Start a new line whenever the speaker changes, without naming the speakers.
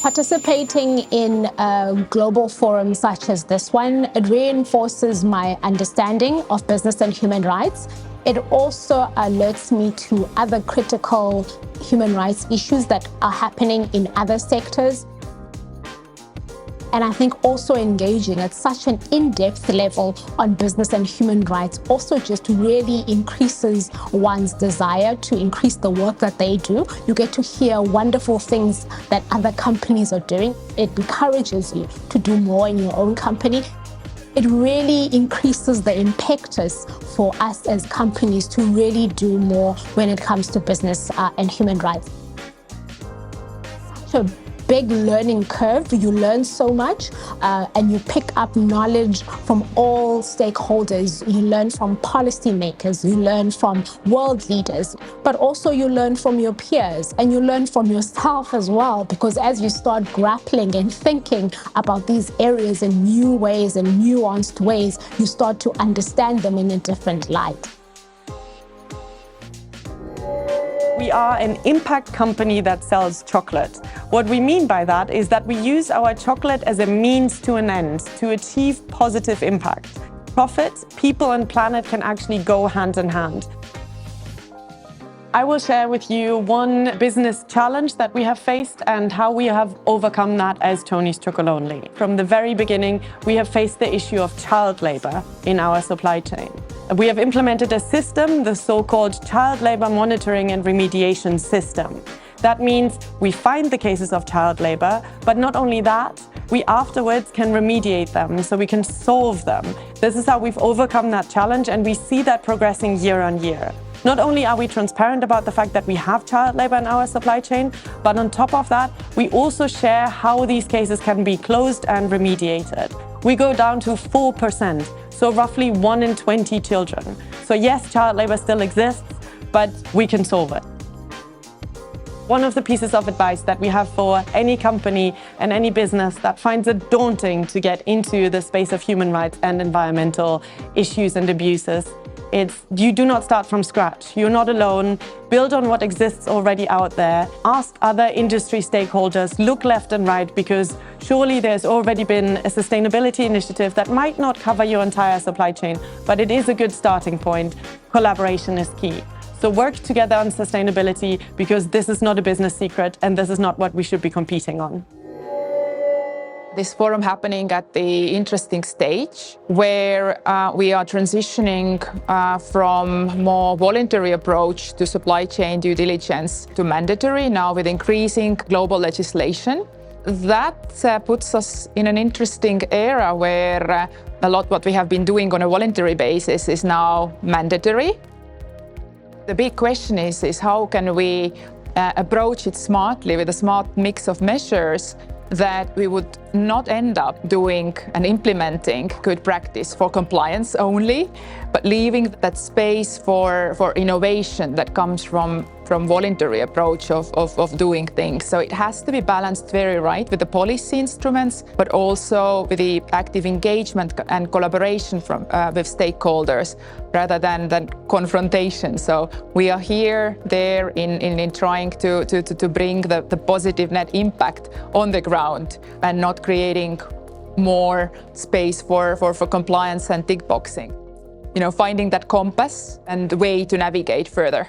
Participating in a global forum such as this one, it reinforces my understanding of business and human rights. It also alerts me to other critical human rights issues that are happening in other sectors. And I think also engaging at such an in-depth level on business and human rights also just really increases one's desire to increase the work that they do. You get to hear wonderful things that other companies are doing. It encourages you to do more in your own company. It really increases the impetus for us as companies to really do more when it comes to business and human rights. Such a big learning curve. You learn so much and you pick up knowledge from all stakeholders. You learn from policymakers, you learn from world leaders, but also you learn from your peers and you learn from yourself as well, because as you start grappling and thinking about these areas in new ways and nuanced ways, you start to understand them in a different light.
We are an impact company that sells chocolate. What we mean by that is that we use our chocolate as a means to an end to achieve positive impact. Profit, people and planet can actually go hand in hand. I will share with you one business challenge that we have faced and how we have overcome that as Tony's Chocolonely. From the very beginning, we have faced the issue of child labor in our supply chain. We have implemented a system, the so-called Child Labor Monitoring and Remediation System. That means we find the cases of child labor, but not only that, we afterwards can remediate them, so we can solve them. This is how we've overcome that challenge, and we see that progressing year on year. Not only are we transparent about the fact that we have child labor in our supply chain, but on top of that, we also share how these cases can be closed and remediated. We go down to 4%, so roughly 1 in 20 children. So yes, child labor still exists, but we can solve it. One of the pieces of advice that we have for any company and any business that finds it daunting to get into the space of human rights and environmental issues and abuses, it's you do not start from scratch. You're not alone. Build on what exists already out there. Ask other industry stakeholders, look left and right, because surely there's already been a sustainability initiative that might not cover your entire supply chain, but it is a good starting point. Collaboration is key. So work together on sustainability, because this is not a business secret and this is not what we should be competing on.
This forum happening at the interesting stage where we are transitioning from more voluntary approach to supply chain due diligence to mandatory now with increasing global legislation. That puts us in an interesting era where a lot what we have been doing on a voluntary basis is now mandatory. The big question is how can we approach it smartly with a smart mix of measures that we would not end up doing and implementing good practice for compliance only, but leaving that space for innovation that comes from voluntary approach of doing things. So it has to be balanced very right with the policy instruments, but also with the active engagement and collaboration with stakeholders rather than confrontation. So we are here, there in trying to bring the positive net impact on the ground and not creating more space for compliance and tick boxing. You know, finding that compass and way to navigate further.